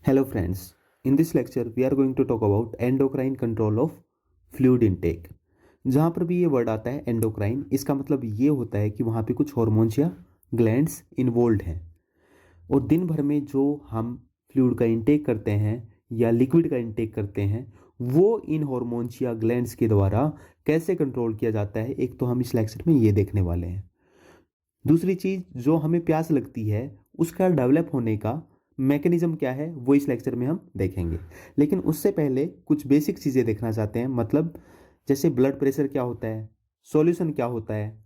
Hello friends, in this lecture we are going to talk about endocrine control of fluid intake। जहाँ पर भी ये word आता है एंडोक्राइन, इसका मतलब ये होता है कि वहाँ पे कुछ हॉर्मोन्स या ग्लैंड्स इन्वॉल्व हैं और दिन भर में जो हम फ्लूइड का इंटेक करते हैं या लिक्विड का इंटेक करते हैं वो इन हॉर्मोन्स या ग्लैंड्स के द्वारा कैसे कंट्रोल किया जाता है, एक तो हम इस लेक्चर में ये देखने वाले हैं। दूसरी चीज़, जो हमें प्यास लगती है उसका डेवलप होने का मैकेनिज्म क्या है वो इस लेक्चर में हम देखेंगे। लेकिन उससे पहले कुछ बेसिक चीज़ें देखना चाहते हैं, मतलब जैसे ब्लड प्रेशर क्या होता है, सॉल्यूशन क्या होता है।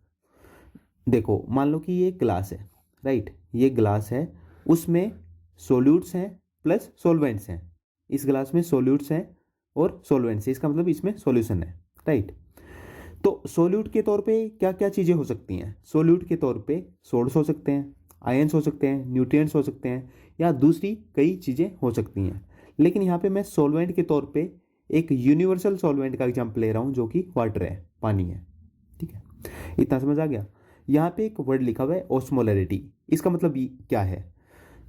देखो, मान लो कि ये ग्लास है, राइट, ये ग्लास है, उसमें सोल्यूट्स हैं प्लस सॉल्वेंट्स हैं। इस ग्लास में सोल्यूट्स हैं और सॉल्वेंट्स हैं, इसका मतलब इसमें सॉल्यूशन है, राइट। तो सोल्यूट के तौर पे क्या क्या चीज़ें हो सकती हैं? सोल्यूट के तौर पे सोल्ट्स हो सकते हैं, आयंस हो सकते हैं, न्यूट्रिएंट्स हो सकते हैं या दूसरी कई चीज़ें हो सकती हैं। लेकिन यहाँ पे मैं सॉल्वेंट के तौर पे एक यूनिवर्सल सॉल्वेंट का एग्जाम्पल ले रहा हूँ जो कि वाटर है, पानी है, ठीक है। इतना समझ आ गया? यहाँ पे एक वर्ड लिखा हुआ है ऑस्मोलैरिटी। इसका मतलब क्या है?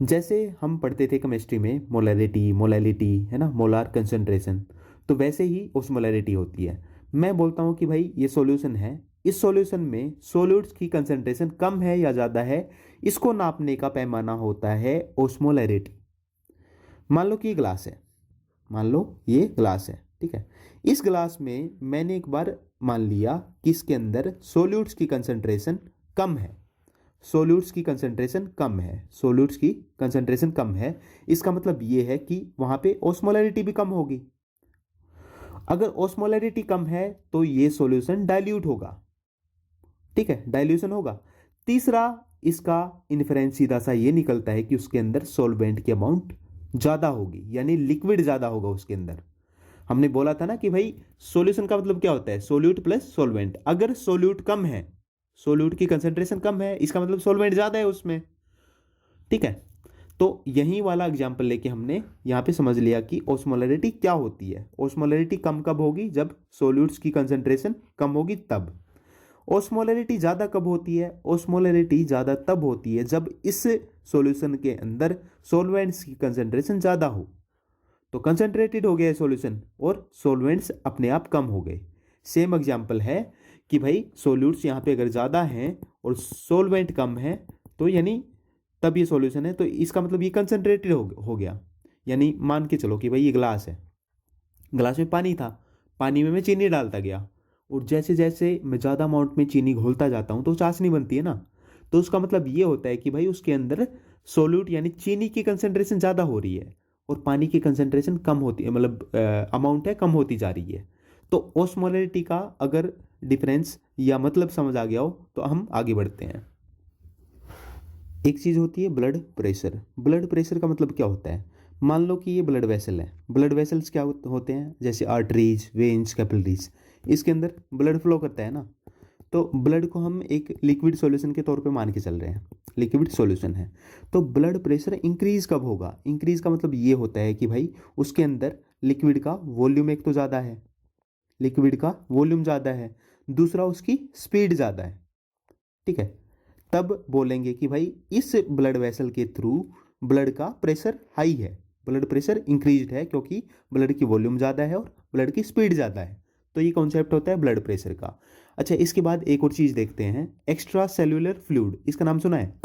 जैसे हम पढ़ते थे केमिस्ट्री में मोलैरिटी, मोलैलिटी, है ना, मोलार कंसंट्रेशन, तो वैसे ही ऑस्मोलैरिटी होती है। मैं बोलता हूँ कि भाई ये सॉल्यूशन है, इस सॉल्यूशन में सॉल्यूट्स की कंसंट्रेशन कम है या ज़्यादा है, इसको नापने का पैमाना होता है ऑस्मोलैरिटी। मान लो कि ये ग्लास है, मान लो ये ग्लास है, ठीक है। इस ग्लास में मैंने एक बार मान लिया कि इसके अंदर सॉल्यूट्स की कंसंट्रेशन कम है, सोल्यूट्स की कंसंट्रेशन कम है, सोल्यूट्स की कंसंट्रेशन कम है। इसका मतलब ये है कि वहाँ पे ऑस्मोलैरिटी भी कम होगी। अगर ऑस्मोलैरिटी कम है तो ये सॉल्यूशन डाइल्यूट होगा, ठीक है, डाइल्यूशन होगा। तीसरा, इसका इन्फरेंस सीधा सा ये निकलता है कि उसके अंदर सॉल्वेंट की अमाउंट ज़्यादा होगी, यानी लिक्विड ज़्यादा होगा उसके अंदर। हमने बोला था ना कि भाई सॉल्यूशन का मतलब क्या होता है, सोल्यूट प्लस सॉल्वेंट। अगर सोल्यूट कम है, सोल्यूट की कंसंट्रेशन कम है, इसका मतलब सॉल्वेंट ज़्यादा है उसमें, ठीक है। तो यही वाला एग्जाम्पल लेके हमने यहाँ पे समझ लिया कि ऑस्मोलैरिटी क्या होती है। ऑस्मोलैरिटी कम कब होगी? जब सोल्यूट्स की कंसंट्रेशन कम होगी तब। ऑस्मोलैरिटी ज़्यादा कब होती है? ऑस्मोलैरिटी ज़्यादा तब होती है जब इस सॉल्यूशन के अंदर सॉल्वेंट्स की कंसंट्रेशन ज़्यादा हो। तो कंसंट्रेटेड हो गया सॉल्यूशन और सॉल्वेंट्स अपने आप कम हो गए। सेम एग्जाम्पल है कि भाई सोल्यूट्स यहाँ पे अगर ज़्यादा हैं और सॉल्वेंट कम है तो यानी तब ये सॉल्यूशन है, तो इसका मतलब ये कंसंट्रेटेड हो गया। यानी मान के चलो कि भाई ये ग्लास है, ग्लास में पानी था, पानी में मैं चीनी डालता गया और जैसे जैसे मैं ज़्यादा अमाउंट में चीनी घोलता जाता हूँ तो चाशनी बनती है ना। तो उसका मतलब ये होता है कि भाई उसके अंदर सोल्यूट यानी चीनी की कंसंट्रेशन ज़्यादा हो रही है और पानी की कंसंट्रेशन कम होती है, मतलब अमाउंट है कम होती जा रही है। तो ऑस्मोलैरिटी का अगर डिफरेंस या मतलब समझ आ गया हो तो हम आगे बढ़ते हैं। एक चीज़ होती है ब्लड प्रेशर। ब्लड प्रेशर का मतलब क्या होता है? मान लो कि ये ब्लड वेसल है। ब्लड वेसल्स क्या होते हैं? जैसे आर्टरीज, वेन्स, कैपिलरीज, इसके अंदर ब्लड फ्लो करता है ना। तो ब्लड को हम एक लिक्विड सॉल्यूशन के तौर पे मान के चल रहे हैं, लिक्विड सॉल्यूशन है। तो ब्लड प्रेशर इंक्रीज कब होगा? इंक्रीज का मतलब ये होता है कि भाई उसके अंदर लिक्विड का वॉल्यूम एक तो ज़्यादा है, लिक्विड का वॉल्यूम ज़्यादा है, दूसरा उसकी स्पीड ज़्यादा है, ठीक है। तब बोलेंगे कि भाई इस ब्लड वेसल के थ्रू ब्लड का प्रेशर हाई है, ब्लड प्रेशर इंक्रीज्ड है क्योंकि ब्लड की वॉल्यूम ज़्यादा है और ब्लड की स्पीड ज़्यादा है। तो ये कॉन्सेप्ट होता है ब्लड प्रेशर का। अच्छा, इसके बाद एक और चीज़ देखते हैं, एक्स्ट्रा सेल्यूलर फ्लूइड। इसका नाम सुना है?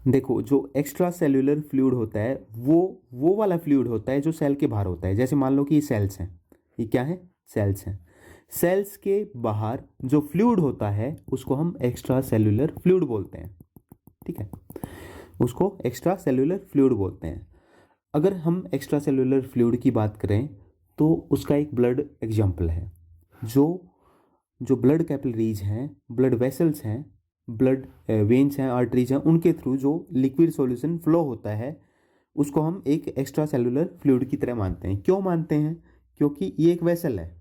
देखो, जो एक्स्ट्रा सेल्यूलर फ्लूइड होता है वो वाला फ्लूइड होता है जो सेल के बाहर होता है। जैसे मान लो कि ये सेल्स हैं, ये क्या है? सेल्स हैं। सेल्स के बाहर जो फ्लूइड होता है उसको हम एक्स्ट्रा सेल्यूलर फ्लूइड बोलते हैं, ठीक है, उसको एक्स्ट्रा सेल्यूलर फ्लूइड बोलते हैं। अगर हम एक्स्ट्रा सेल्यूलर फ्लूइड की बात करें तो उसका एक ब्लड एग्जाम्पल है। जो जो ब्लड कैपिलरीज हैं, ब्लड वेसल्स हैं, ब्लड वेन्स हैं, आर्टरीज हैं, उनके थ्रू जो लिक्विड सॉल्यूशन फ्लो होता है उसको हम एक एक्स्ट्रा सेल्यूलर फ्लूइड की तरह मानते हैं। क्यों मानते हैं? क्योंकि ये एक वेसल है,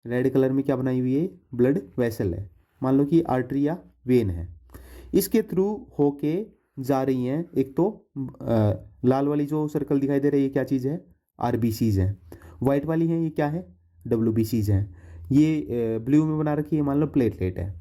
रेड कलर में क्या बनाई हुई है? ब्लड वेसल है। मान लो कि आर्टरी या वेन है, इसके थ्रू होके जा रही हैं। एक तो लाल वाली जो सर्कल दिखाई दे रही है क्या चीज़ है? आरबीसीज है। वाइट वाली है ये क्या है? डब्ल्यूबीसीज हैं। ये ब्लू में बना रखी है, मान लो प्लेटलेट है।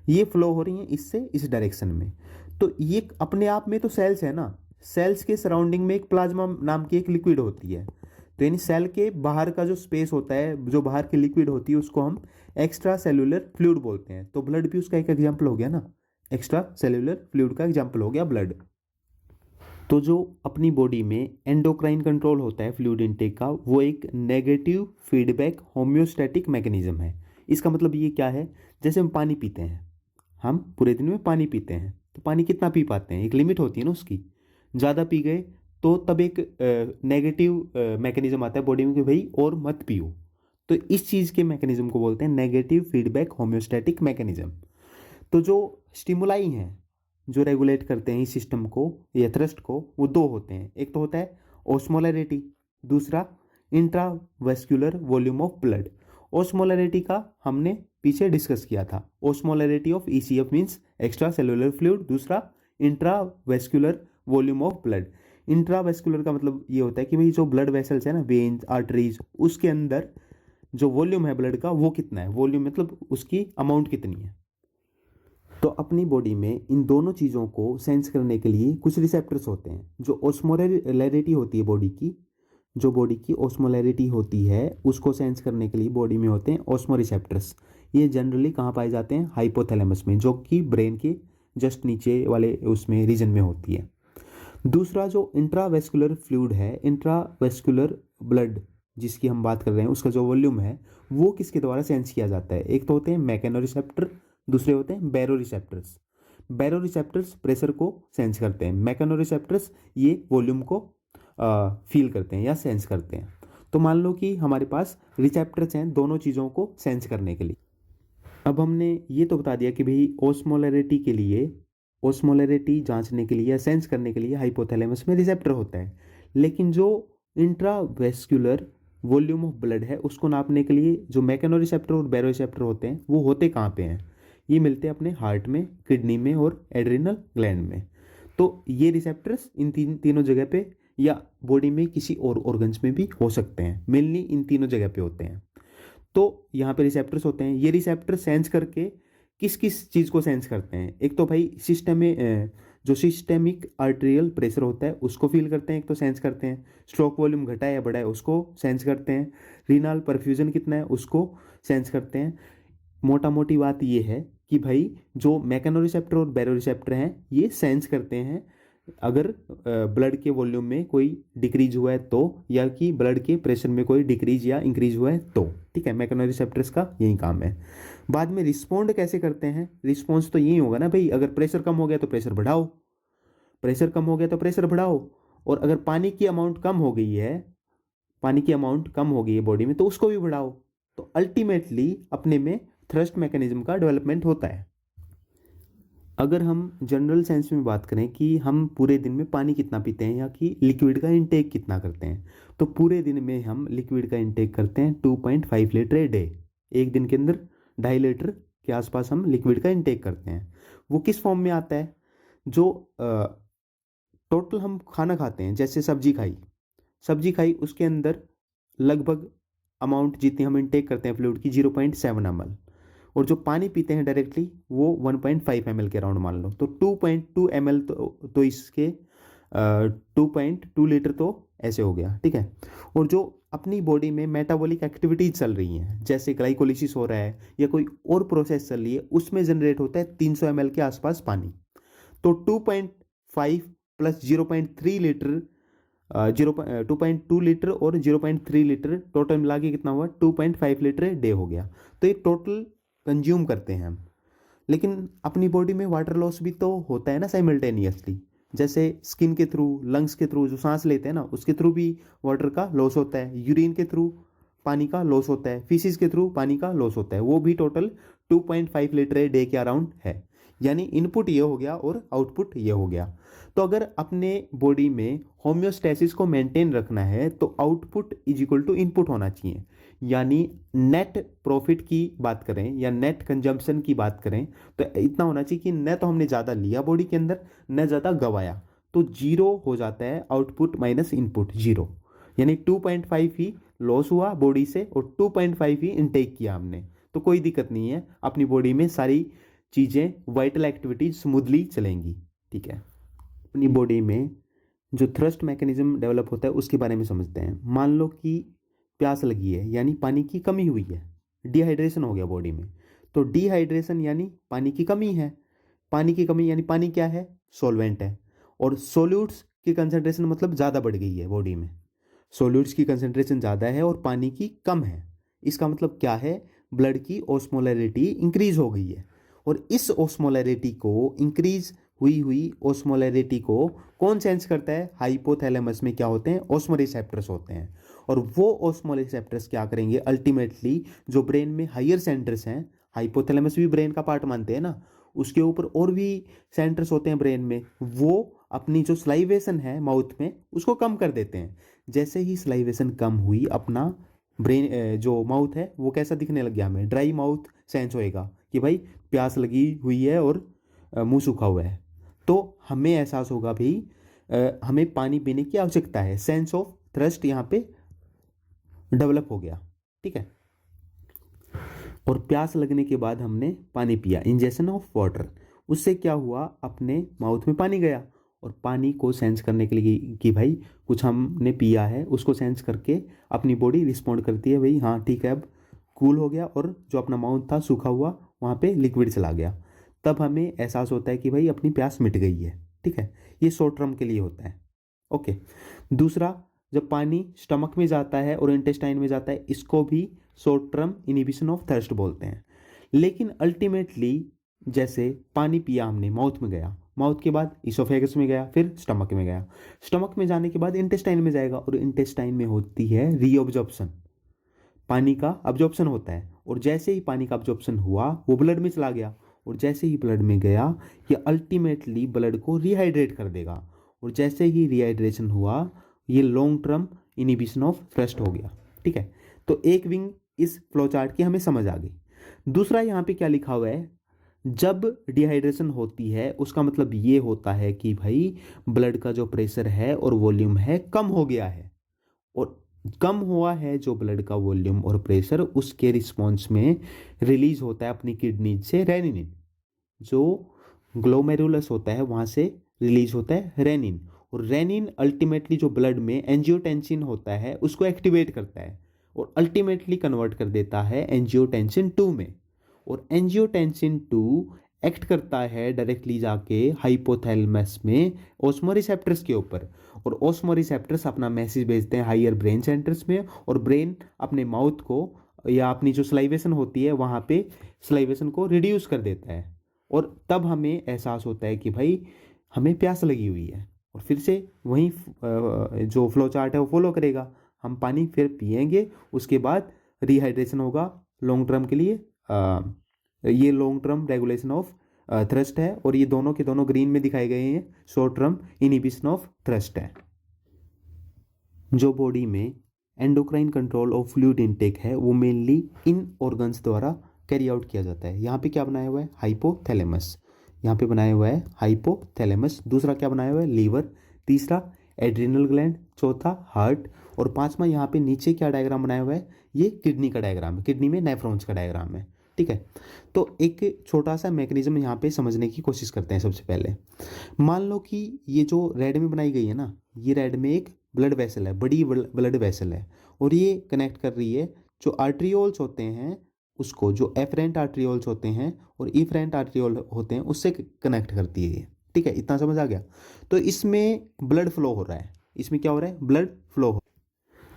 ये फ्लो हो रही है इससे इस डायरेक्शन में। तो ये अपने आप में तो सेल्स है ना, सेल्स के सराउंडिंग में एक प्लाज्मा नाम की एक लिक्विड होती है। तो यानी सेल के बाहर का जो स्पेस होता है, जो बाहर की लिक्विड होती है, उसको हम एक्स्ट्रा सेल्यूलर फ्लूइड बोलते हैं। तो ब्लड भी उसका एक एग्जाम्पल हो गया ना, एक्स्ट्रा सेल्यूलर फ्लूइड का एग्जाम्पल हो गया ब्लड। तो जो अपनी बॉडी में एंडोक्राइन कंट्रोल होता है फ्लूइड इनटेक का, वो एक नेगेटिव फीडबैक होम्योस्टैटिक मैकेनिज्म है। इसका मतलब ये क्या है, जैसे हम पानी पीते हैं, हम पूरे दिन में पानी पीते हैं, तो पानी कितना पी पाते हैं, एक लिमिट होती है ना उसकी। ज़्यादा पी गए तो तब एक नेगेटिव मैकेनिज्म आता है बॉडी में कि भाई और मत पियो। तो इस चीज़ के मैकेनिज्म को बोलते हैं नेगेटिव फीडबैक होम्योस्टैटिक मैकेनिज्म। तो जो स्टिमुलाई हैं जो रेगुलेट करते हैं इस सिस्टम को या थ्रस्ट को, वो दो होते हैं। एक तो होता है ओस्मोलैरिटी, दूसरा intravascular volume of blood. Osmolarity का हमने पीछे डिस्कस किया था। Osmolarity of ECF means extra cellular fluid, दूसरा intravascular volume of blood. Intravascular का मतलब ये होता है कि भाई जो ब्लड वेसल्स है ना, वेन्स, आर्टरीज, उसके अंदर जो वॉल्यूम है ब्लड का वो कितना है, वॉल्यूम मतलब उसकी अमाउंट कितनी है। तो अपनी बॉडी में इन दोनों चीज़ों को सेंस करने के लिए कुछ रिसेप्टर्स होते हैं। जो ओस्मोलैरिटी होती है बॉडी की, जो बॉडी की ओस्मोलैरिटी होती है, उसको सेंस करने के लिए बॉडी में होते हैं ओस्मो रिसेप्टर्स। ये जनरली कहाँ पाए जाते हैं, हाइपोथैलेमस में, जो कि ब्रेन के जस्ट नीचे वाले उसमें रीजन में होती है। दूसरा जो इंट्रावेस्कुलर फ्लूइड है, इंट्रावेस्कुलर ब्लड जिसकी हम बात कर रहे हैं, उसका जो वॉल्यूम है वो किसके द्वारा सेंस किया जाता है। एक तो होते हैं मैकेनो रिसेप्टर, दूसरे होते हैं बैरो रिसेप्टर्स। बैरो रिसेप्टर्स प्रेशर को सेंस करते हैं, मैकेनो रिसेप्टर्स ये वॉल्यूम को फील करते हैं या सेंस करते हैं। तो मान लो कि हमारे पास रिसेप्टर्स हैं दोनों चीज़ों को सेंस करने के लिए। अब हमने ये तो बता दिया कि भाई ओस्मोलैरिटी के लिए, ओस्मोलैरिटी जांचने के लिए या सेंस करने के लिए हाइपोथैलेमस में रिसेप्टर होता है। लेकिन जो इंट्रावेस्कुलर वॉल्यूम ऑफ ब्लड है उसको नापने के लिए जो मैकेनो रिसेप्टर और बैरो रिसेप्टर होते हैं, वो होते कहाँ पे हैं, ये मिलते हैं अपने हार्ट में, किडनी में और एड्रिनल ग्लैंड में। तो ये रिसेप्टर्स इन तीनों जगह पे या बॉडी में किसी और ऑर्गन्स में भी हो सकते हैं, मेनली इन तीनों जगह पे होते हैं। तो यहाँ पे रिसेप्टर्स होते हैं। ये रिसेप्टर सेंस करके किस किस चीज़ को सेंस करते हैं, एक तो भाई सिस्टम में जो सिस्टेमिक आर्टेरियल प्रेशर होता है उसको फील करते हैं, एक तो सेंस करते हैं। स्ट्रोक वॉल्यूम घटा है या बढ़ा है उसको सेंस करते हैं। रीनल परफ्यूजन कितना है उसको सेंस करते हैं। मोटा मोटी बात ये है कि भाई जो मैकेनो रिसेप्टर और बैरो रिसेप्टर हैं ये सेंस करते हैं अगर ब्लड के वॉल्यूम में कोई डिक्रीज हुआ है तो, या कि ब्लड के प्रेशर में कोई डिक्रीज या इंक्रीज हुआ है तो। ठीक है, मैकेनो रिसेप्टर्स का यही काम है। बाद में रिस्पॉन्ड कैसे करते हैं, रिस्पॉन्स तो यही होगा ना भाई, अगर प्रेशर कम हो गया तो प्रेशर बढ़ाओ, प्रेशर कम हो गया तो प्रेशर बढ़ाओ। और अगर पानी की अमाउंट कम हो गई है, पानी की अमाउंट कम हो गई है बॉडी में, तो उसको भी बढ़ाओ। तो अल्टीमेटली अपने में थ्रस्ट मैकेनिज्म का डेवलपमेंट होता है। अगर हम जनरल सेंस में बात करें कि हम पूरे दिन में पानी कितना पीते हैं या कि लिक्विड का इंटेक कितना करते हैं, तो पूरे दिन में हम लिक्विड का इंटेक करते हैं 2.5 लीटर ए डे। एक दिन के अंदर 2.5 लीटर के आसपास हम लिक्विड का इंटेक करते हैं। वो किस फॉर्म में आता है, जो टोटल हम खाना खाते हैं, जैसे सब्जी खाई उसके अंदर लगभग अमाउंट जितनी हम इंटेक करते हैं फ्लूइड की 0.7 ml, और जो पानी पीते हैं डायरेक्टली वो 1.5 ml के अराउंड मान लो, तो 2.2 ml तो इसके 2.2 लीटर तो ऐसे हो गया। ठीक है, और जो अपनी बॉडी में मेटाबॉलिक एक्टिविटीज चल रही हैं, जैसे ग्लाइकोलिसिस हो रहा है या कोई और प्रोसेस चल रही है, उसमें जनरेट होता है 300 ml के आसपास पानी। तो 2.5 प्लस 0.3 लीटर, 2.2 लीटर और 0.3 लीटर टोटल मिला के कितना हुआ, 2.5 लीटर डे हो गया। तो ये टोटल कंज्यूम करते हैं हम। लेकिन अपनी बॉडी में वाटर लॉस भी तो होता है ना साइमल्टेनियसली, जैसे स्किन के थ्रू, लंग्स के थ्रू जो सांस लेते हैं ना उसके थ्रू भी वाटर का लॉस होता है, यूरिन के थ्रू पानी का लॉस होता है, फीसिस के थ्रू पानी का लॉस होता है, वो भी टोटल 2.5 लीटर डे के अराउंड है। यानी इनपुट ये हो गया और आउटपुट ये हो गया। तो अगर अपने बॉडी में होम्योस्टेसिस को मेंटेन रखना है तो output is equal to input होना चाहिए। यानी नेट प्रॉफिट की बात करें या नेट कंजम्पशन की बात करें तो इतना होना चाहिए कि न तो हमने ज़्यादा लिया बॉडी के अंदर न ज़्यादा गवाया, तो जीरो हो जाता है आउटपुट माइनस इनपुट, जीरो। यानी 2.5 ही लॉस हुआ बॉडी से और 2.5 ही इनटेक किया हमने, तो कोई दिक्कत नहीं है, अपनी बॉडी में सारी चीज़ें वाइटल एक्टिविटीज स्मूथली चलेंगी। ठीक है, अपनी बॉडी में जो थ्रस्ट मैकेनिज्म डेवलप होता है उसके बारे में समझते हैं। मान लो कि प्यास लगी है, यानी पानी की कमी हुई है, डिहाइड्रेशन हो गया बॉडी में। तो डिहाइड्रेशन यानी पानी की कमी है, पानी की कमी यानी पानी क्या है, सॉल्वेंट है। और सोल्यूट्स की कंसंट्रेशन मतलब ज़्यादा बढ़ गई है बॉडी में, सोल्यूट्स की कंसंट्रेशन ज़्यादा है और पानी की कम है। इसका मतलब क्या है, ब्लड की ऑस्मोलैरिटी इंक्रीज हो गई है। और इस ऑस्मोलैरिटी को, इंक्रीज हुई हुई ऑस्मोलैरिटी को कौन सेंस करता है, हाइपोथैलेमस में क्या होते हैं, ऑस्मोरिसेप्टर्स होते हैं। और वो ऑस्मोरिसेप्टर्स क्या करेंगे, अल्टीमेटली जो ब्रेन में हायर सेंटर्स हैं, हाइपोथैलेमस भी ब्रेन का पार्ट मानते हैं ना, उसके ऊपर और भी सेंटर्स होते हैं ब्रेन में, वो अपनी जो स्लाइवेशन है माउथ में उसको कम कर देते हैं। जैसे ही स्लाइवेशन कम हुई, अपना ब्रेन जो माउथ है वो कैसा दिखने लग गया, हमें ड्राई माउथ सेंस होएगा कि भाई प्यास लगी हुई है और मुंह सूखा हुआ है। तो हमें एहसास होगा भाई हमें पानी पीने की आवश्यकता है, सेंस ऑफ थ्रस्ट यहाँ पे डेवलप हो गया। ठीक है, और प्यास लगने के बाद हमने पानी पिया, इंजेक्शन ऑफ वाटर, उससे क्या हुआ, अपने माउथ में पानी गया। और पानी को सेंस करने के लिए कि भाई कुछ हमने पिया है, उसको सेंस करके अपनी बॉडी रिस्पॉन्ड करती है, भाई हाँ ठीक है अब कूल हो गया, और जो अपना माउथ था सूखा हुआ वहाँ पे लिक्विड चला गया। तब हमें एहसास होता है कि भाई अपनी प्यास मिट गई है। ठीक है, ये शॉर्ट टर्म के लिए होता है। ओके, दूसरा, जब पानी स्टमक में जाता है और इंटेस्टाइन में जाता है, इसको भी short term inhibition of thirst बोलते हैं। लेकिन अल्टीमेटली जैसे पानी पिया हमने, माउथ में गया, माउथ के बाद इसोफेगस में गया, फिर स्टमक में गया, स्टमक में जाने के बाद इंटेस्टाइन में जाएगा, और इंटेस्टाइन में होती है रीअब्जॉर्प्शन, पानी का अब्जॉर्प्शन होता है। और जैसे ही पानी का अब्जॉर्प्शन हुआ वो ब्लड में चला गया, और जैसे ही ब्लड में गया ये अल्टीमेटली ब्लड को रिहाइड्रेट कर देगा, और जैसे ही रिहाइड्रेशन हुआ ये long term inhibition of thrust हो गया। ठीक है, तो एक विंग इस फ्लो चार्ट की हमें समझ आ गई। दूसरा यहाँ पे क्या लिखा हुआ है, जब डिहाइड्रेशन होती है उसका मतलब ये होता है कि भाई ब्लड का जो प्रेशर है और वॉल्यूम है कम हो गया है, और कम हुआ है जो ब्लड का वॉल्यूम और प्रेशर, उसके रिस्पॉन्स में रिलीज होता है अपनी किडनी से रेनिन, जो ग्लोमेरुलस होता है वहाँ से रिलीज होता है रेनिन। और रेनिन अल्टीमेटली जो ब्लड में एंजियोटेंसिन होता है उसको एक्टिवेट करता है, और अल्टीमेटली कन्वर्ट कर देता है एंजियोटेंसिन 2 में। और एंजियोटेंसिन 2 एक्ट करता है डायरेक्टली जाके हाइपोथैलेमस में ऑस्मोरिसेप्टर्स के ऊपर, और ऑस्मोरिसेप्टर्स अपना मैसेज भेजते हैं हायर ब्रेन सेंटर्स में, और ब्रेन अपने माउथ को या अपनी जो स्लाइवेशन होती है वहाँ पे स्लाइवेशन को रिड्यूस कर देता है। और तब हमें एहसास होता है कि भाई हमें प्यास लगी हुई है, और फिर से वही जो फ्लो चार्ट है वो फॉलो करेगा, हम पानी फिर पिएंगे, उसके बाद रिहाइड्रेशन होगा लॉन्ग टर्म के लिए। ये long term regulation of thrust है, और ये दोनों के दोनों ग्रीन में दिखाए गए हैं, short term inhibition of thrust है। जो बॉडी में endocrine control of fluid intake है वो मेनली इन ऑर्गन्स द्वारा कैरी आउट किया जाता है। यहाँ पे क्या बनाया हुआ है, हाइपोथैलेमस, यहाँ पे बनाया हुआ है हाइपोथैलेमस। दूसरा क्या बनाया हुआ है, लीवर। तीसरा एड्रिनल ग्लैंड। चौथा हार्ट। और पांचवा यहाँ पे नीचे क्या डायग्राम बनाया हुआ है, ये किडनी का डायग्राम है, किडनी में नेफ्रॉन्स का डायग्राम है। ठीक है, तो एक छोटा सा मैकेनिज्म यहाँ पे समझने की कोशिश करते हैं। सबसे पहले मान लो कि ये जो रेड में बनाई गई है ना, ये रेड में एक ब्लड वेसल है, बड़ी ब्लड वेसल है, और ये कनेक्ट कर रही है जो आर्ट्रियोल्स होते हैं उसको, जो एफरेंट आर्ट्रियोल्स होते हैं और इफरेंट आर्ट्रियोल होते हैं उससे कनेक्ट करती है ये। ठीक है, इतना समझ आ गया। तो इसमें ब्लड फ्लो हो रहा है, इसमें क्या हो रहा है, ब्लड फ्लो हो।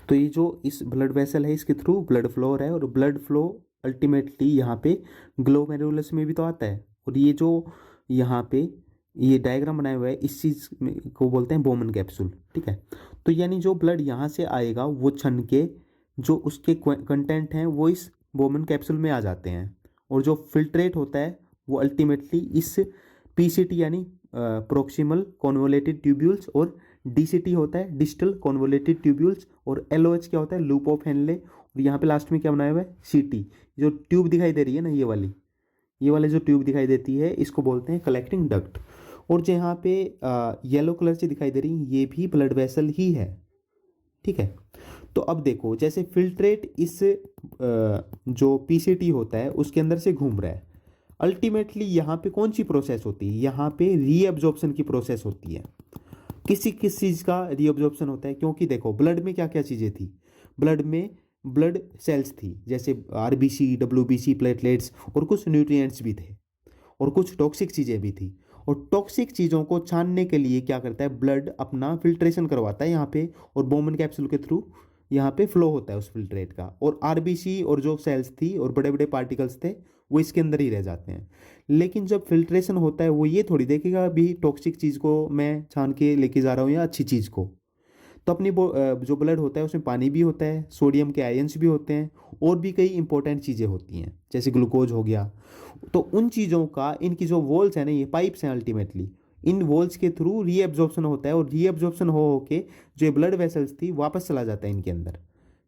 तो ये जो इस ब्लड वेसल है इसके थ्रू ब्लड फ्लो हो रहा है, और ब्लड फ्लो अल्टीमेटली यहाँ पे ग्लोमेरुलस में भी तो आता है। और ये जो यहाँ पे ये डायग्राम बनाया हुआ है इस चीज़ को बोलते हैं बोमन कैप्सूल। ठीक है, तो यानी जो ब्लड यहाँ से आएगा वो छन के जो उसके कंटेंट हैं वो इस बोमन कैप्सूल में आ जाते हैं, और जो फिल्ट्रेट होता है वो अल्टीमेटली इस पीसीटी यानी प्रोक्सिमल कॉन्वोलेटेड ट्यूब्यूल्स, और डीसीटी होता है डिस्टल कॉन्वोलेटेड ट्यूब्यूल्स, और एलओएच क्या होता है, लूप ऑफ हेनले। और यहाँ पे लास्ट में क्या बनाया हुआ है, सीटी, जो ट्यूब दिखाई दे रही है ना, ये वाले जो ट्यूब दिखाई देती है इसको बोलते हैं कलेक्टिंग डक्ट। और जो यहाँ पे येलो कलर से दिखाई दे रही ये भी ब्लड वेसल ही है। ठीक है, तो अब देखो जैसे फिल्ट्रेट इस जो पीसीटी होता है उसके अंदर से घूम रहा है, अल्टीमेटली यहाँ पे कौन सी प्रोसेस होती है, यहाँ पे रीअब्जॉर्प्शन की प्रोसेस होती है। किसी किस चीज़ का रीअब्जॉर्प्शन होता है, क्योंकि देखो ब्लड में क्या क्या चीज़ें थी, ब्लड में ब्लड सेल्स थी, जैसे आरबीसी, डब्ल्यूबीसी, प्लेटलेट्स, और कुछ न्यूट्रिएंट्स भी थे, और कुछ टॉक्सिक चीज़ें भी थी। और टॉक्सिक चीज़ों को छानने के लिए क्या करता है, ब्लड अपना फिल्ट्रेशन करवाता है यहाँ पे, और बोमन कैप्सूल के थ्रू यहाँ पे फ्लो होता है उस फिल्ट्रेट का, और आरबीसी और जो सेल्स थी और बड़े बड़े पार्टिकल्स थे वो इसके अंदर ही रह जाते हैं। लेकिन जब फिल्ट्रेशन होता है वो ये थोड़ी देखेगा अभी टॉक्सिक चीज़ को मैं छान के लेके जा रहा हूँ या अच्छी चीज़ को। तो अपनी जो ब्लड होता है उसमें पानी भी होता है, सोडियम के आयंस भी होते हैं, और भी कई इंपॉर्टेंट चीज़ें होती हैं जैसे ग्लूकोज हो गया। तो उन चीज़ों का, इनकी जो वॉल्स है ना, ये पाइप्स हैं अल्टीमेटली, इन वॉल्स के थ्रू रीएब्जॉर्प्शन होता है, और रीएब्जॉर्प्शन हो के जो ब्लड वेसल्स थी वापस चला जाता है इनके अंदर,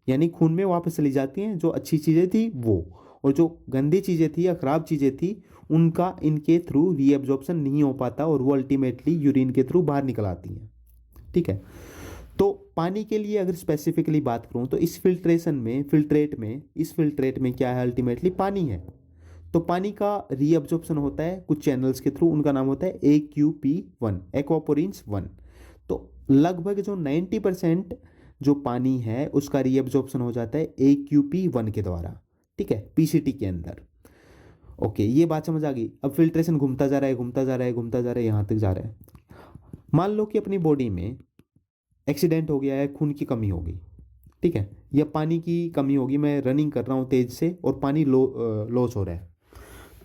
यानी खून में वापस चली जाती हैं जो अच्छी चीज़ें थी वो, और जो गंदी चीज़ें थी या ख़राब चीज़ें थी उनका इनके थ्रू रीएब्जॉर्प्शन नहीं हो पाता, और वो अल्टीमेटली यूरिन के थ्रू बाहर निकल आती हैं। ठीक है। तो पानी के लिए अगर स्पेसिफिकली बात करूं तो इस फिल्ट्रेशन में, इस फिल्ट्रेट में क्या है, अल्टीमेटली पानी है। तो पानी का रीअब्जॉर्प्शन होता है कुछ चैनल्स के थ्रू, उनका नाम होता है AQP1, एक्वापोरिन्स 1। तो लगभग जो 90% जो पानी है उसका रीअब्जॉर्प्शन हो जाता है AQP1 के द्वारा। ठीक है, पीसीटी के अंदर। ओके, ये बात समझ आ गई। अब फिल्ट्रेशन घूमता जा रहा है, घूमता जा रहा है, घूमता जा रहा है, यहाँ तक जा रहा है। मान लो कि अपनी बॉडी में एक्सीडेंट हो गया है, खून की कमी हो गई, ठीक है, या पानी की कमी होगी, मैं रनिंग कर रहा हूँ तेज से और पानी लॉस हो रहा है,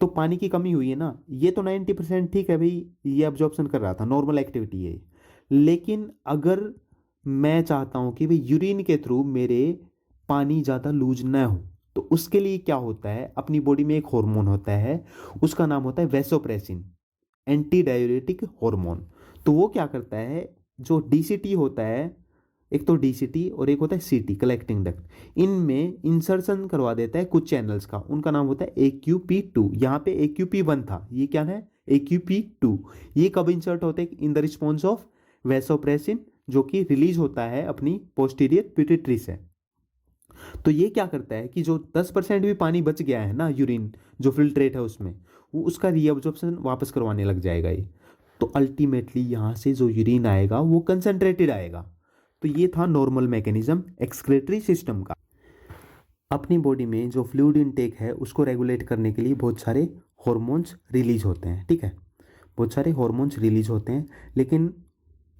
तो पानी की कमी हुई है ना, ये तो 90% ठीक है भाई, ये एब्जॉर्प्शन कर रहा था, नॉर्मल एक्टिविटी है। लेकिन अगर मैं चाहता हूँ कि भाई यूरिन के थ्रू मेरे पानी ज़्यादा लूज ना हो, तो उसके लिए क्या होता है, अपनी बॉडी में एक हार्मोन होता है, उसका नाम होता है वैसोप्रेसिन, एंटी डाययूरेटिक हार्मोन। तो वो क्या करता है, जो डीसीटी होता है, एक तो डीसीटी और एक होता है सीटी, कलेक्टिंग डक्ट, इनमें इंसर्शन करवा देता है कुछ चैनल्स का, उनका नाम होता है AQP2। यहाँ पे AQP1 था, ये क्या है, AQP2। ये कब इंसर्ट होते हैं, in the response of vasopressin, जो कि रिलीज होता है अपनी पोस्टीरियर पिट्यूटरी से। तो ये क्या करता है कि जो 10% भी पानी बच गया है ना, यूरिन जो फिल्ट्रेट है उसमें, वो उसका रीअब्जॉर्प्शन वापस करवाने लग जाएगा ये। तो अल्टीमेटली यहाँ से जो यूरिन आएगा वो कंसंट्रेटेड आएगा। तो ये था नॉर्मल मैकेनिज्म एक्सक्रेटरी सिस्टम का। अपनी बॉडी में जो फ्लूइड इनटेक है उसको रेगुलेट करने के लिए बहुत सारे हॉर्मोन्स रिलीज होते हैं। ठीक है, बहुत सारे हॉर्मोन्स रिलीज होते हैं, लेकिन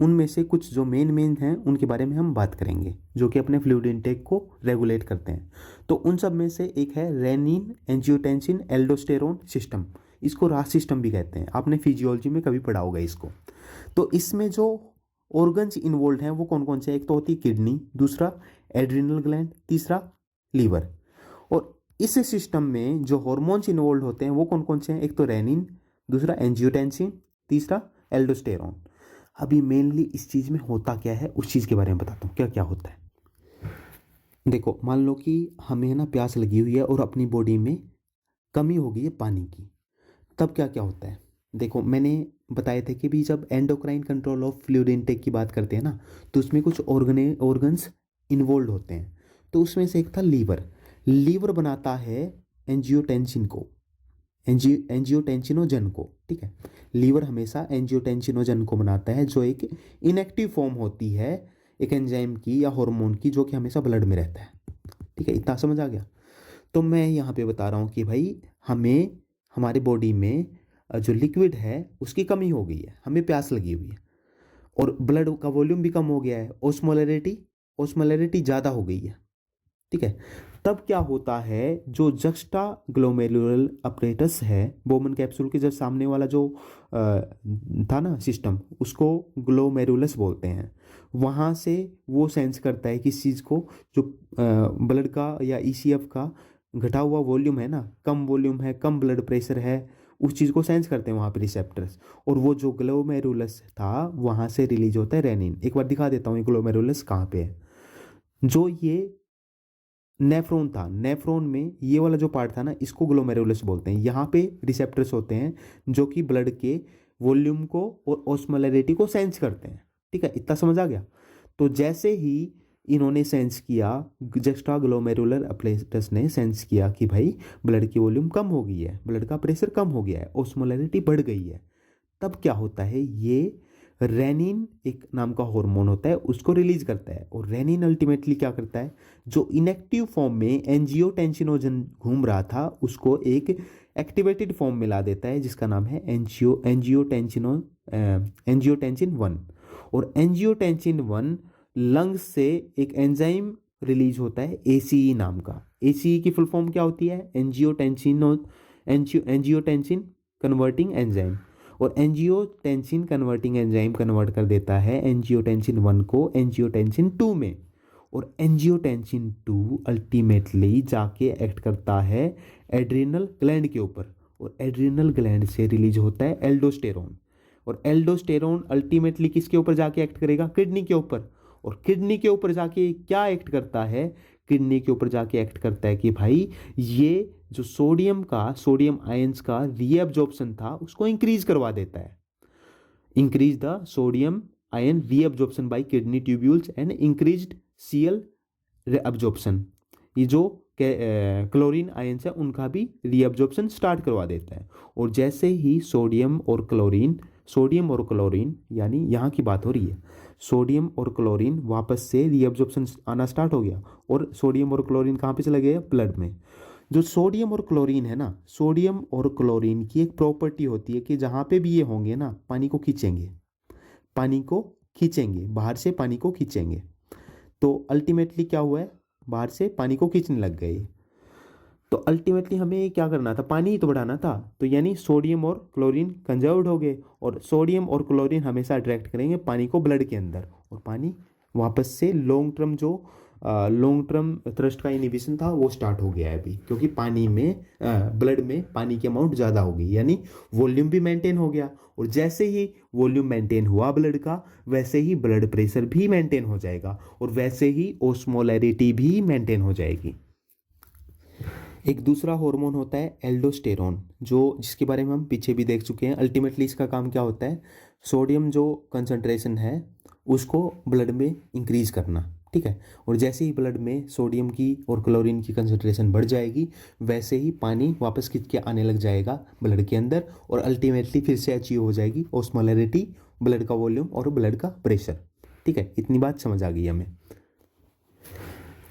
उनमें से कुछ जो मेन हैं उनके बारे में हम बात करेंगे, जो कि अपने फ्लूइड इनटेक को रेगुलेट करते हैं। तो उन सब में से एक है रेनिन, एंजियोटेंसिन, एल्डोस्टेरोन सिस्टम। इसको रास सिस्टम भी कहते हैं, आपने फिजियोलॉजी में कभी पढ़ा होगा इसको। तो इसमें जो ऑर्गन्स इन्वॉल्व हैं वो कौन कौन से हैं, एक तो होती है किडनी, दूसरा एड्रिनल ग्लैंड, तीसरा लीवर। और इस सिस्टम में जो हॉर्मोन्स इन्वॉल्व होते हैं वो कौन कौन से हैं, एक तो रेनिन, दूसरा एंजियोटेंसिन, तीसरा एल्डोस्टेरोन। अभी मेनली इस चीज़ में होता क्या है उस चीज़ के बारे में बताता हूँ, क्या क्या होता है। देखो, मान लो कि हमें ना प्यास लगी हुई है और अपनी बॉडी में कमी हो गई है पानी की, तब क्या क्या होता है। देखो, मैंने बताए थे कि भी जब endocrine control of fluid intake की बात करते हैं ना, तो उसमें कुछ ऑर्गन्स इन्वॉल्व होते हैं। तो उसमें से एक था लीवर। लीवर बनाता है एंजियोटेंसिन को, एंजियोटेंसिनोजन को। ठीक है, लीवर हमेशा एंजियोटेंसिनोजन को बनाता है, जो एक इनएक्टिव फॉर्म होती है एक एंजाइम की या हार्मोन की, जो कि हमेशा ब्लड में रहता है। ठीक है, इतना समझ आ गया। तो मैं यहाँ पे बता रहा हूँ कि भाई हमें हमारे बॉडी में जो लिक्विड है उसकी कमी हो गई है, हमें प्यास लगी हुई है, और ब्लड का वॉल्यूम भी कम हो गया है, ओस्मोलरिटी ओस्मोलरिटी ज़्यादा हो गई है। ठीक है, तब क्या होता है, जो जक्स्टा ग्लोमेरुलर अपरेटस है बोमन कैप्सूल के जब सामने वाला जो था ना सिस्टम, उसको ग्लोमेरुलस बोलते हैं। वहाँ से वो सेंस करता है किस चीज़ को, जो ब्लड का या ECF का घटा हुआ वॉल्यूम है ना, कम वॉल्यूम है, कम ब्लड प्रेशर है, उस चीज़ को सेंस करते हैं वहाँ पे रिसेप्टर्स। और वो जो ग्लोमेरुलस था वहाँ से रिलीज होता है रेनिन। एक बार दिखा देता हूँ ये ग्लोमेरुलस कहाँ पे है। जो ये नेफ्रॉन था, नेफ्रॉन में ये वाला जो पार्ट था ना, इसको ग्लोमेरुलस बोलते हैं। यहाँ पे रिसेप्टर्स होते हैं जो कि ब्लड के वॉल्यूम को और ऑस्मोलरिटी को सेंस करते हैं। ठीक है, इतना समझ आ गया। तो जैसे ही इन्होंने सेंस किया, जस्टा ग्लोमेरुलर अपरेटस ने सेंस किया कि भाई ब्लड की वॉल्यूम कम हो गई है, ब्लड का प्रेशर कम हो गया है, ऑस्मोलरिटी बढ़ गई है, तब क्या होता है, ये रेनिन एक नाम का हार्मोन होता है, उसको रिलीज करता है। और रेनिन अल्टीमेटली क्या करता है, जो इनएक्टिव फॉर्म में एंजियोटेंसिनोजन घूम रहा था उसको एक एक्टिवेटेड फॉर्म में ला देता है, जिसका नाम है एंजियोटेंसिन 1। और एंजियोटेंसिन 1 लंग्स से एक एंजाइम रिलीज होता है एसीई नाम का। एसीई की फुल फॉर्म क्या होती है, एंजियोटेंसिन कन्वर्टिंग एंजाइम। और एंजियोटेंसिन कन्वर्टिंग एंजाइम कन्वर्ट कर देता है एंजियोटेंसिन 1 को एंजियोटेंसिन 2 में। और एंजियोटेंसिन 2 अल्टीमेटली जाके एक्ट करता है एड्रिनल ग्लैंड के ऊपर, और एड्रिनल ग्लैंड से रिलीज होता है एल्डोस्टेरोन। और एल्डोस्टेरोन अल्टीमेटली किसके ऊपर जाके एक्ट करेगा, किडनी के ऊपर। और किडनी के ऊपर जाके क्या एक्ट करता है, किडनी के ऊपर जाके एक्ट करता है कि भाई ये जो सोडियम आयंस का रीअब्जॉर्प्शन था उसको इंक्रीज करवा देता है। Increase the sodium ion reabsorption by kidney tubules and increased CL reabsorption. ये जो क्लोरीन आयंस है उनका भी रीअब्जॉर्प्शन स्टार्ट करवा देता है। और जैसे ही सोडियम और क्लोरीन यानी यहाँ की बात हो रही है, सोडियम और क्लोरीन वापस से रीअब्जॉर्प्शन आना स्टार्ट हो गया, और सोडियम और क्लोरीन कहाँ पे चले गए, ब्लड में। जो सोडियम और क्लोरीन है ना, सोडियम और क्लोरीन की एक प्रॉपर्टी होती है कि जहाँ पे भी ये होंगे ना पानी को खींचेंगे बाहर से, पानी को खींचेंगे। तो अल्टीमेटली क्या हुआ है, बाहर से पानी को खींचने लग गए। तो अल्टीमेटली हमें क्या करना था, पानी ही तो बढ़ाना था। तो यानी सोडियम और क्लोरीन कंजर्व्ड हो गए, और सोडियम और क्लोरीन हमेशा अट्रैक्ट करेंगे पानी को ब्लड के अंदर, और पानी वापस से लॉन्ग टर्म थ्रस्ट का इनिबिशन था वो स्टार्ट हो गया है अभी, क्योंकि पानी में ब्लड में पानी की अमाउंट ज़्यादा हो गई, यानी वॉल्यूम भी मेंटेन हो गया। और जैसे ही वॉल्यूम मेंटेन हुआ ब्लड का, वैसे ही ब्लड प्रेशर भी मेंटेन हो जाएगा, और वैसे ही ओस्मोलैरिटी भी मेंटेन हो जाएगी। एक दूसरा हार्मोन होता है एल्डोस्टेरोन, जिसके बारे में हम पीछे भी देख चुके हैं। अल्टीमेटली इसका काम क्या होता है, सोडियम जो कंसंट्रेशन है उसको ब्लड में इंक्रीज करना, ठीक है। और जैसे ही ब्लड में सोडियम की और क्लोरीन की कंसंट्रेशन बढ़ जाएगी, वैसे ही पानी वापस खिंच के आने लग जाएगा ब्लड के अंदर, और अल्टीमेटली फिर से अचीव हो जाएगी ओस्मोलैरिटी, ब्लड का वॉल्यूम और ब्लड का प्रेशर, ठीक है। इतनी बात समझ आ गई हमें।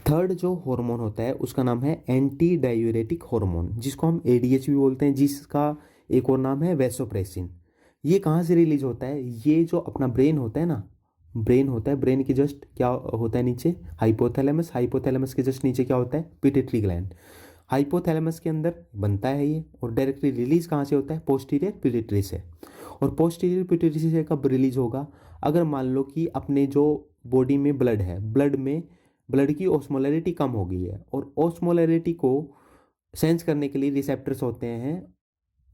थर्ड जो हार्मोन होता है उसका नाम है एंटी डायूरेटिक हार्मोन, जिसको हम एडीएच भी बोलते हैं, जिसका एक और नाम है वैसोप्रेसिन। ये कहाँ से रिलीज होता है, ये जो अपना ब्रेन होता है ना, ब्रेन के जस्ट क्या होता है नीचे, हाइपोथैलेमस के जस्ट नीचे क्या होता है, पिट्यूटरी ग्लैंड। हाइपोथैलेमस के अंदर बनता है ये, और डायरेक्टली रिलीज कहाँ से होता है, पोस्टीरियर पिट्यूटरी से। और पोस्टीरियर पिट्यूटरी से कब रिलीज होगा, अगर मान लो कि अपने जो बॉडी में ब्लड है, ब्लड की ओस्मोलैरिटी कम हो गई है, और ओस्मोलैरिटी को सेंस करने के लिए रिसेप्टर्स होते हैं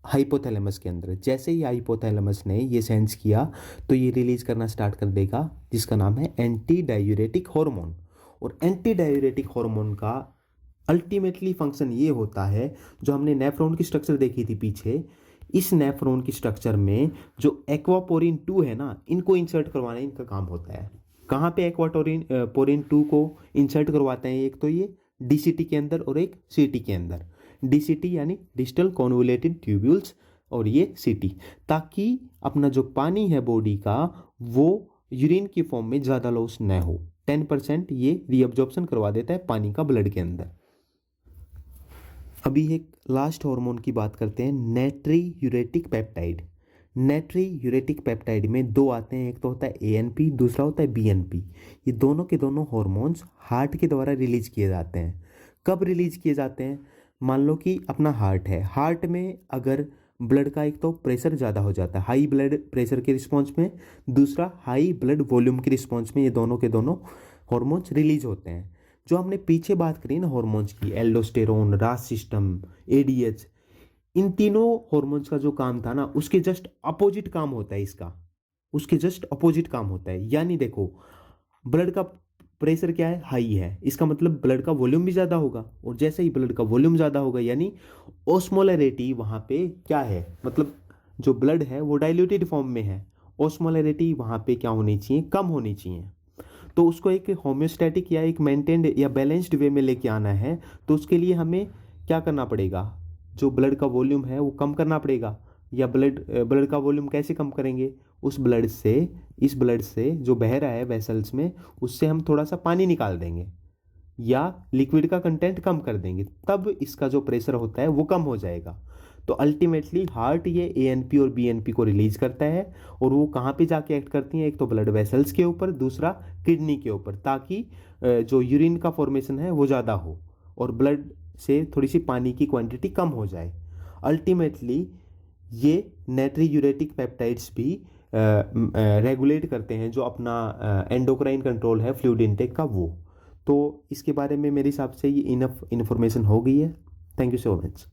हाइपोथैलेमस के अंदर। जैसे ही हाइपोथैलेमस ने ये सेंस किया तो ये रिलीज करना स्टार्ट कर देगा, जिसका नाम है एंटी डायूरेटिक हार्मोन। और एंटी डायूरेटिक हार्मोन का अल्टीमेटली फंक्शन ये होता है, जो हमने नेफ्रॉन की स्ट्रक्चर देखी थी पीछे, इस नेफ्रॉन की स्ट्रक्चर में जो एक्वापोरिन 2 है ना, इनको इंसर्ट करवाना इनका काम होता है। कहाँ पे पोरिन 2 को इंसर्ट करवाते हैं, एक तो ये डीसीटी के अंदर और एक सीटी के अंदर। डीसीटी यानी डिस्टल कॉन्वोलेटेड ट्यूब्यूल्स, और ये सीटी, ताकि अपना जो पानी है बॉडी का वो यूरिन की फॉर्म में ज़्यादा लॉस न हो। 10% ये रीअब्जॉर्प्शन करवा देता है पानी का ब्लड के अंदर। अभी एक लास्ट हार्मोन की बात करते हैं, नेट्री यूरेटिक पेप्टाइड। नेट्री यूरेटिक पेप्टाइड में दो आते हैं, एक तो होता है एएनपी, दूसरा होता है बीएनपी। ये दोनों के दोनों हार्मोन्स हार्ट के द्वारा रिलीज किए जाते हैं। कब रिलीज किए जाते हैं, मान लो कि अपना हार्ट है, हार्ट में अगर ब्लड का एक तो प्रेशर ज़्यादा हो जाता है हाई ब्लड प्रेशर के रिस्पॉन्स में, दूसरा हाई ब्लड वॉल्यूम के रिस्पॉन्स में, ये दोनों के दोनों हार्मोन्स रिलीज होते हैं। जो हमने पीछे बात करी ना हार्मोन्स की, एल्डोस्टेरोन, रास सिस्टम, एडीएच, इन तीनों हार्मोन्स का जो काम था ना, उसके जस्ट अपोजिट काम होता है इसका, उसके जस्ट अपोजिट काम होता है। यानी देखो, ब्लड का प्रेशर क्या है, हाई है, इसका मतलब ब्लड का वॉल्यूम भी ज़्यादा होगा, और जैसे ही ब्लड का वॉल्यूम ज़्यादा होगा यानी ओस्मोलैरिटी वहाँ पे क्या है, मतलब जो ब्लड है वो डाइल्यूटेड फॉर्म में है, ओस्मोलैरिटी वहाँ पे क्या होनी चाहिए, कम होनी चाहिए। तो उसको एक होम्योस्टैटिक या एक मेंटेन्ड या बैलेंस्ड वे में लेके आना है, तो उसके लिए हमें क्या करना पड़ेगा, जो ब्लड का वॉल्यूम है वो कम करना पड़ेगा। या ब्लड का वॉल्यूम कैसे कम करेंगे, उस ब्लड से, इस ब्लड से जो बह रहा है वेसल्स में, उससे हम थोड़ा सा पानी निकाल देंगे या लिक्विड का कंटेंट कम कर देंगे, तब इसका जो प्रेशर होता है वो कम हो जाएगा। तो अल्टीमेटली हार्ट ये एएनपी और बीएनपी को रिलीज करता है, और वो कहाँ पे जाके एक्ट करती हैं, एक तो ब्लड वेसल्स के ऊपर, दूसरा किडनी के ऊपर, ताकि जो यूरिन का फॉर्मेशन है वो ज़्यादा हो और ब्लड से थोड़ी सी पानी की क्वांटिटी कम हो जाए। अल्टीमेटली ये नाइट्रीयूरेटिक पेप्टाइड्स भी रेगुलेट करते हैं जो अपना एंडोक्राइन कंट्रोल है फ्लूइड इनटेक का वो। तो इसके बारे में मेरे हिसाब से ये इनफ इन्फॉर्मेशन हो गई है। Thank you so much.